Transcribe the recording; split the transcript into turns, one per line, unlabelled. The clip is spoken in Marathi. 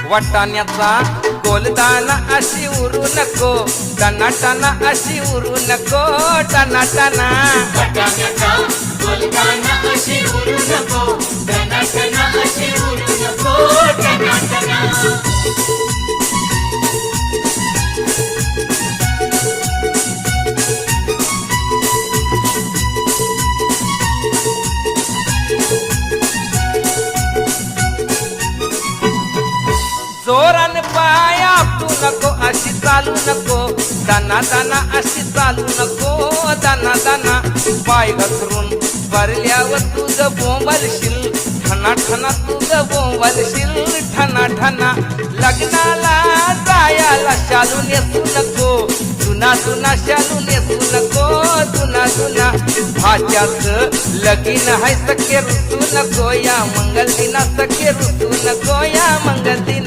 वाटाण्याचा गोलदाना अशी उरू नको, टना टना अशी उरू नको, टना टना
वाटाण्याचा गोलदाना अशी उरू नको, टना टना अशी उरू नको, टना टना
जोरान पाया तू नको अशी चालू नको, दाना दाना अशी चालू नको, दाना दाना पाय घसरून भरल्यावर तुझं बोंबलशील, ठना ठना तुझं बोंबलशील, ठना ठना लग्नाला जायाला शालू नेसू नको, जुना जुना शालू नेसू नको, जुना जुना भाच्याचं लगीन हाय सखे रुसू नको, या मंगलदिना सखे रुसू नको, या मंगलदिना